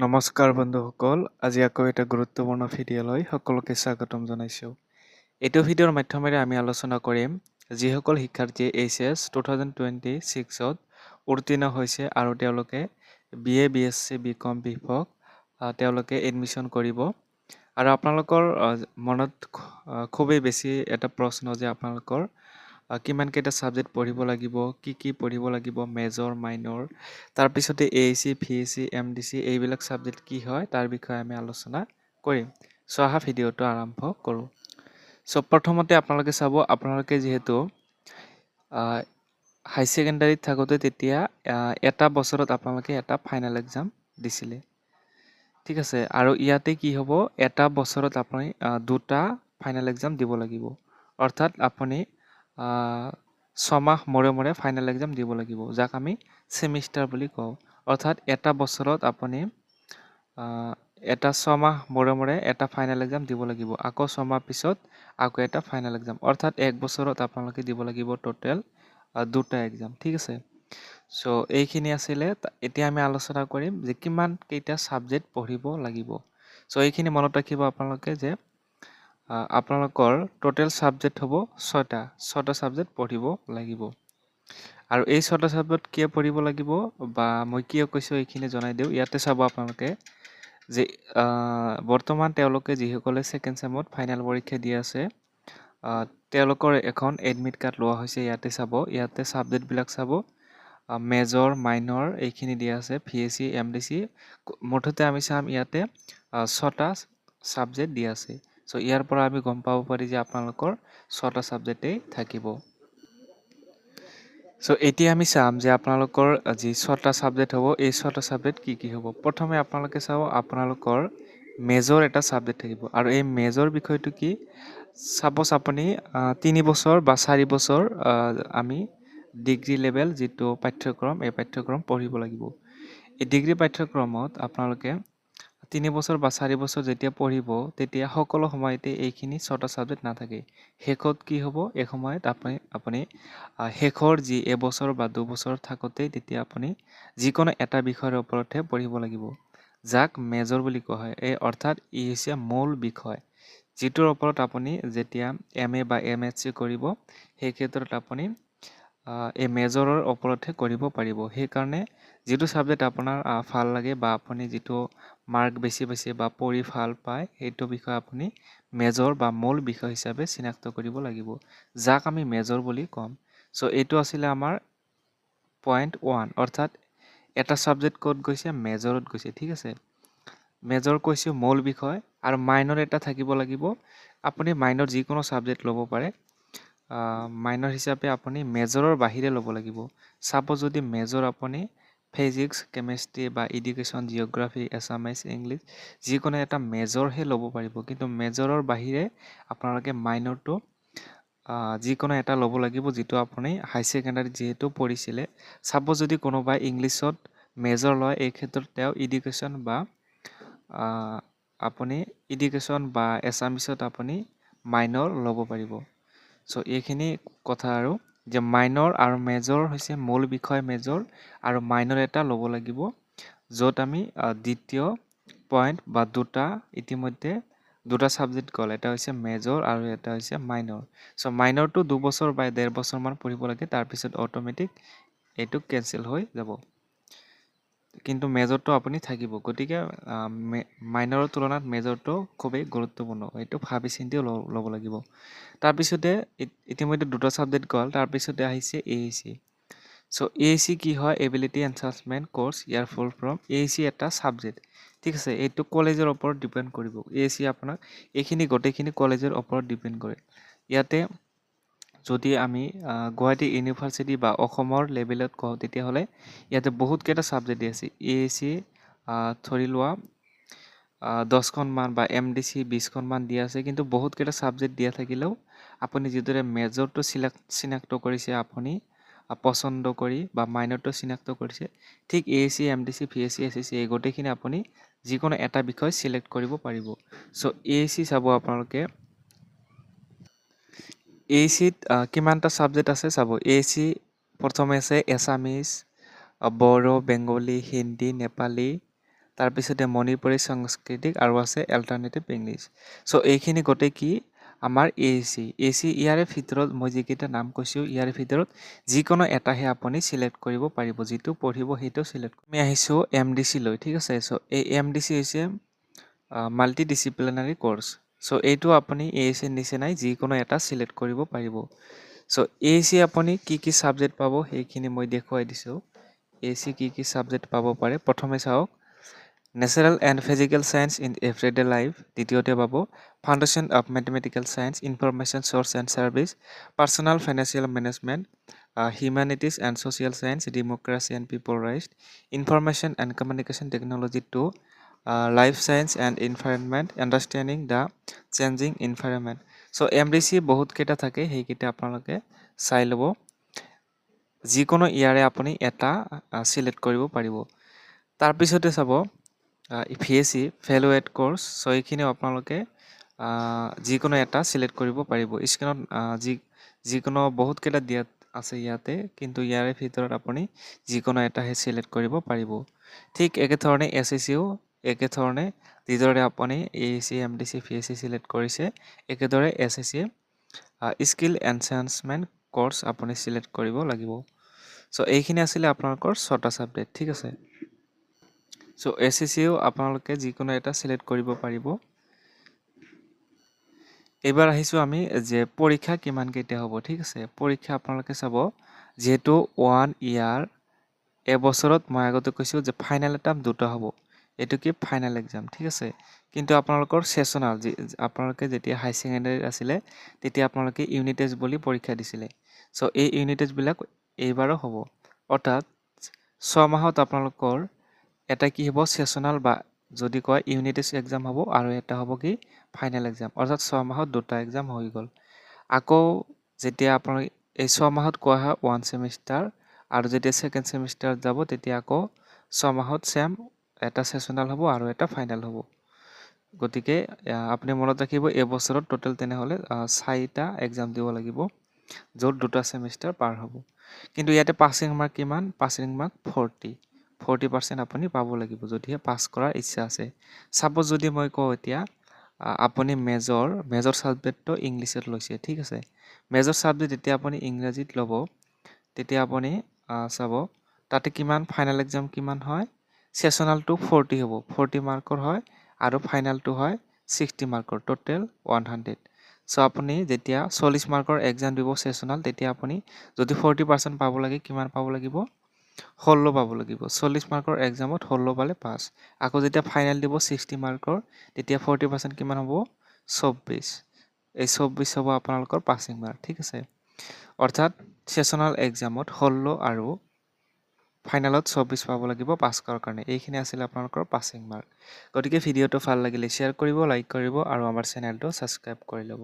নমস্কাৰ বন্ধুসকল, আজি আকৌ এটা গুৰুত্বপূৰ্ণ ভিডিঅ'লৈ সকলোকে স্বাগতম জনাইছোঁ। এইটো ভিডিঅ'ৰ মাধ্যমেৰে আমি আলোচনা কৰিম যিসকল শিক্ষাৰ্থীয়ে এইচএছ 2026ত উত্তীৰ্ণ হৈছে আৰু তেওঁলোকে BA, BSc, BCom, BPhok তেওঁলোকে এডমিশ্যন কৰিব। আৰু আপোনালোকৰ মনত খুবেই বেছি এটা প্ৰশ্ন যে আপোনালোকৰ কিমান কেইটা ছাবজেক্ট পঢ়িব লাগিব, কি পঢ়িব লাগিব, মেজৰ, মাইনৰ, তাৰপিছতে AAC, VAC, MDC এইবিলাক ছাবজেক্ট কি হয় তাৰ বিষয়ে আমি আলোচনা কৰিম। চ' আহা ভিডিঅ'টো আৰম্ভ কৰোঁ। চ' প্ৰথমতে আপোনালোকে চাব, আপোনালোকে যিহেতু হাই ছেকেণ্ডাৰীত থাকোঁতে তেতিয়া এটা বছৰত আপোনালোকে এটা ফাইনেল এক্সাম দিছিলে, ঠিক আছে। আৰু ইয়াতে কি হ'ব, এটা বছৰত আপুনি দুটা ফাইনেল এক্সাম দিব লাগিব। অৰ্থাৎ আপুনি 6 মাহ মূৰে মূৰে ফাইনেল এক্সাম দিব লাগিব, যাক আমি ছেমিষ্টাৰ বুলি কওঁ। অৰ্থাৎ এটা বছৰত আপুনি এটা 6 মাহ মূৰে মূৰে এটা ফাইনেল এক্সাম দিব লাগিব। আকৌ 6 মাহ পিছত আকৌ এটা ফাইনেল এক্সাম। অৰ্থাৎ এক বছৰত আপোনালোকে দিব লাগিব টোটেল দুটা এক্সাম, ঠিক আছে। চ' এইখিনি আছিলে। এতিয়া আমি আলোচনা কৰিম যে কিমান কেইটা ছাবজেক্ট পঢ়িব লাগিব। চ' এইখিনি মনত ৰাখিব আপোনালোকে যে আপোনালোকৰ টোটেল ছাবজেক্ট হ'ব 6টা ছাবজেক্ট পঢ়িব লাগিব। আৰু এই 6টা ছাবজেক্ট কিয় পঢ়িব লাগিব বা মই কিয় কৈছোঁ এইখিনি জনাই দিওঁ। ইয়াতে চাব আপোনালোকে যে বৰ্তমান তেওঁলোকে যিসকলে ছেকেণ্ড ছেমত ফাইনেল পৰীক্ষা দি আছে, তেওঁলোকৰ এখন এডমিট কাৰ্ড লোৱা হৈছে। ইয়াতে চাব, ইয়াতে ছাবজেক্টবিলাক চাব, মেজৰ, মাইনৰ এইখিনি দিয়া আছে, VAC, MDC। মুঠতে আমি চাম ইয়াতে 6টা ছাবজেক্ট দিয়া আছে। চ' ইয়াৰ পৰা আমি গম পাব পাৰি যে আপোনালোকৰ 6টা ছাবজেক্টেই থাকিব। চ' এতিয়া আমি চাম যে আপোনালোকৰ যি 6টা ছাবজেক্ট হ'ব, এই 6টা ছাবজেক্ট কি হ'ব। প্ৰথমে আপোনালোকে চাব, আপোনালোকৰ মেজৰ এটা ছাবজেক্ট থাকিব। আৰু এই মেজৰ বিষয়টো কি, ছাপ'জ আপুনি 3 বছৰ বা 4 বছৰ আমি ডিগ্ৰী লেভেল যিটো পাঠ্যক্ৰম, এই পাঠ্যক্ৰম পঢ়িব লাগিব। এই ডিগ্ৰী পাঠ্যক্ৰমত আপোনালোকে 3 বছৰ বা 4 বছৰ যেতিয়া পঢ়িব, তেতিয়া সকলো সময়তে এইখিনি 6টা ছাবজেক্ট নাথাকে। শেষত কি হ'ব, এই সময়ত আপুনি শেষৰ যি এবছৰ বা 2 বছৰ থাকোঁতেই তেতিয়া আপুনি যিকোনো এটা বিষয়ৰ ওপৰতহে পঢ়িব লাগিব, যাক মেজৰ বুলি কোৱা হয়। এই অৰ্থাৎ ই হৈছে মূল বিষয়, যিটোৰ ওপৰত আপুনি যেতিয়া MA বা MSc কৰিব, সেই ক্ষেত্ৰত আপুনি এই মেজৰৰ ওপৰতহে কৰিব পাৰিব। সেইকাৰণে যিটো ছাবজেক্ট আপোনাৰ ভাল লাগে বা আপুনি যিটো মাৰ্ক বেছি পাইছে বা পঢ়ি ভাল পায়, সেইটো বিষয় আপুনি মেজৰ বা মূল বিষয় হিচাপে চিনাক্ত কৰিব লাগিব, যাক আমি মেজৰ বুলি ক'ম। চ' এইটো আছিলে আমাৰ পইণ্ট 1, অৰ্থাৎ এটা ছাবজেক্ট ক'ত গৈছে, মেজৰত গৈছে, ঠিক আছে। মেজৰ কৈছোঁ মূল বিষয়। আৰু মাইনৰ এটা থাকিব লাগিব। আপুনি মাইনৰ যিকোনো ছাবজেক্ট ল'ব পাৰে। মাইনৰ হিচাপে আপুনি মেজৰৰ বাহিৰে ল'ব লাগিব। চাপ'জ যদি মেজৰ আপুনি ফিজিক্স, কেমেষ্ট্ৰি বা এডুকেশ্যন, জিঅ'গ্ৰাফী, এছামিছ, ইংলিছ যিকোনো এটা মেজৰহে ল'ব পাৰিব। কিন্তু মেজৰৰ বাহিৰে আপোনালোকে মাইনৰটো যিকোনো এটা ল'ব লাগিব, যিটো আপুনি হাই ছেকেণ্ডাৰীত যিহেতু পঢ়িছিলে। চাপ'জ যদি কোনোবাই ইংলিছত মেজৰ লয়, এই ক্ষেত্ৰত তেওঁ এডুকেশ্যন বা এছামিছত আপুনি মাইনৰ ল'ব পাৰিব। চ' এইখিনি কথা আৰু যে মাইনৰ আৰু মেজৰ হৈছে মূল বিষয় মেজৰ, আৰু মাইনৰ এটা ল'ব লাগিব, য'ত আমি দ্বিতীয় পইণ্ট বা ইতিমধ্যে দুটা ছাবজেক্ট গ'ল, এটা হৈছে মেজৰ আৰু এটা হৈছে মাইনৰ। চ' মাইনৰটো 2 বছৰ বা 1.5 বছৰমান পঢ়িব লাগে, তাৰপিছত অট'মেটিক এইটো কেঞ্চেল হৈ যাব। কিন্তু মেজৰটো আপুনি থাকিব। গতিকে মাইনৰৰ তুলনাত মেজৰটো খুবেই গুৰুত্বপূৰ্ণ, এইটো ভাবি চিন্তিও ল'ব লাগিব। তাৰপিছতে ইতিমধ্যে দুটা ছাবজেক্ট গ'ল, তাৰপিছতে আহিছে AAC। চ' AAC কি হয়, এবিলিটি এনহান্সমেণ্ট কোৰ্চ। ইয়াৰ ফুল ফৰ্ম AAC এটা ছাবজেক্ট, ঠিক আছে। এইটো কলেজৰ ওপৰত ডিপেণ্ড কৰিব। AAC আপোনাক এইখিনি গোটেইখিনি কলেজৰ ওপৰত ডিপেণ্ড কৰে। ইয়াতে যদি আমি গুৱাহাটী ইউনিভাৰ্চিটি বা অসমৰ লেভেলত কওঁ, তেতিয়াহ'লে ইয়াতে বহুতকেইটা ছাবজেক্ট আছে। AAC ধৰি লোৱা 10খনমান বা MDC 20খনমান দিয়া আছে। কিন্তু বহুতকেইটা ছাবজেক্ট দিয়া থাকিলেও আপুনি যিদৰে মেজৰটো চিনাক্ত কৰিছে, আপুনি পচন্দ কৰি বা মাইনৰটো চিনাক্ত কৰিছে, ঠিক AAC, MDC, VAC, SAC এই গোটেইখিনি আপুনি যিকোনো এটা বিষয় চিলেক্ট কৰিব পাৰিব। চ' AAC চাব আপোনালোকে, AACত কিমানটা ছাবজেক্ট আছে চাব। AAC প্ৰথমে আছে এছামিজ, বড়ো, বেংগলী, হিন্দী, নেপালী, তাৰপিছতে মণিপুৰী সাংস্কৃতিক আৰু আছে এল্টাৰনেটিভ ইংলিছ। চ' এইখিনি গোটেই কি আমাৰ AC ইয়াৰে ভিতৰত মই যিকেইটা নাম কৈছোঁ ইয়াৰে ভিতৰত যিকোনো এটাহে আপুনি চিলেক্ট কৰিব পাৰিব, যিটো পঢ়িব সেইটো চিলেক্ট। আমি আহিছোঁ MDC লৈ, ঠিক আছে। চ' এই MDC হৈছে মাল্টি ডিচিপ্লিনাৰী কোৰ্চ। চ' এইটো আপুনি ACৰ নিচিনাই যিকোনো এটা চিলেক্ট কৰিব পাৰিব। চ' AC আপুনি কি ছাবজেক্ট পাব সেইখিনি মই দেখুৱাই দিছোঁ। AC কি ছাবজেক্ট পাব পাৰে প্ৰথমে চাওক। Natural and physical science in everyday life, দ্বিতীয়তে পাব foundation of mathematical science, information search and service, personal financial management, humanities and social science, democracy and people rights, information and communication technology two, life science and environment, understanding the changing environment. So' MDC বহুতকেইটা থাকে, সেইকেইটা আপোনালোকে চাই ল'ব। যিকোনো ইয়াৰে আপুনি এটা চিলেক্ট কৰিব পাৰিব। তাৰপিছতে চাব VAC ভেলু এড কোৰ্চ। চ' এইখিনি আপোনালোকে যিকোনো এটা চিলেক্ট কৰিব পাৰিব। স্ক্ৰীনত যিকোনো বহুতকেইটা দিয়াত আছে ইয়াতে, কিন্তু ইয়াৰে ভিতৰত আপুনি যিকোনো এটাহে চিলেক্ট কৰিব পাৰিব। ঠিক একেধৰণে SSCও একেধৰণে যিদৰে আপুনি AAC MDC VAC চিলেক্ট কৰিছে, একেদৰে SSC স্কিল এনহেঞ্চমেণ্ট কোৰ্চ আপুনি চিলেক্ট কৰিব লাগিব। চ' এইখিনি আছিলে আপোনালোকৰ 6টা ছাবজেক্ট, ঠিক আছে। চ' SSCও আপোনালোকে যিকোনো এটা চিলেক্ট কৰিব পাৰিব। এইবাৰ আহিছোঁ আমি যে পৰীক্ষা কিমানকেইটা হ'ব, ঠিক আছে। পৰীক্ষা আপোনালোকে চাব, যিহেতু 1 ইয়াৰ এবছৰত মই আগতে কৈছোঁ যে ফাইনেল এটাম 2টা হ'ব। এইটো কি ফাইনেল এক্সাম, ঠিক আছে। কিন্তু আপোনালোকৰ ছেছনাল, আপোনালোকে যেতিয়া হাই ছেকেণ্ডেৰীত আছিলে তেতিয়া আপোনালোকে ইউনিট টেষ্ট বুলি পৰীক্ষা দিছিলে। চ' এই ইউনিট টেষ্টবিলাক এইবাৰো হ'ব। অৰ্থাৎ 6 মাহত আপোনালোকৰ এটা কি হ'ব ছেছনাল, বা যদি কয় ইউনিট টেষ্ট এক্সাম হ'ব, আৰু এটা হ'ব কি ফাইনেল এক্সাম। অৰ্থাৎ 6 মাহত 2টা এক্সাম হৈ গ'ল। আকৌ যেতিয়া আপোনালোকে এই 6 মাহত কোৱা হয় 1 ছেমিষ্টাৰ, আৰু যেতিয়া ছেকেণ্ড ছেমিষ্টাৰত যাব তেতিয়া আকৌ 6 মাহত ছেম এটা ছেছনাল হ'ব আৰু এটা ফাইনেল হ'ব। গতিকে আপুনি মনত ৰাখিব এবছৰত টোটেল তেনেহ'লে 4টা এক্সাম দিব লাগিব, য'ত 2টা ছেমিষ্টাৰ পাৰ হ'ব। কিন্তু ইয়াতে পাছিং মাৰ্ক কিমান? পাছিং মাৰ্ক 40% আপুনি পাব লাগিব যদিহে পাছ কৰাৰ ইচ্ছা আছে। ছাপ'জ যদি মই কওঁ এতিয়া আপুনি মেজৰ ছাবজেক্টটো ইংলিছত লৈছে, ঠিক আছে। মেজৰ ছাবজেক্ট যেতিয়া আপুনি ইংৰাজীত ল'ব তেতিয়া আপুনি চাব তাতে কিমান ফাইনেল এক্সাম কিমান হয়, ছেছনালটো 40 হ'ব, 40 মাৰ্কৰ হয়, আৰু ফাইনেলটো হয় 60 মাৰ্কৰ, টোটেল 100। চ' আপুনি যেতিয়া 40 মাৰ্কৰ এক্সাম দিব ছেছনাল, তেতিয়া আপুনি যদি 40% পাব লাগে কিমান পাব লাগিব? 16 পাব লাগিব। 40 মাৰ্কৰ এক্সামত 16 পালে পাছ। আকৌ যেতিয়া ফাইনেল দিব 60 মাৰ্কৰ, তেতিয়া 40% কিমান হ'ব? 24। এই 24 হ'ব আপোনালোকৰ পাছিং মাৰ্ক, ঠিক আছে। অৰ্থাৎ ছেছনাল এক্সামত 16 আৰু ফাইনেলত 24 পাব লাগিব পাছ কৰাৰ কাৰণে। এইখিনি আছিলে আপোনালোকৰ পাছিং মাৰ্ক। গতিকে ভিডিঅ'টো ভাল লাগিলে শ্বেয়াৰ কৰিব, লাইক কৰিব, আৰু আমাৰ চেনেলটো ছাবস্ক্ৰাইব কৰি ল'ব।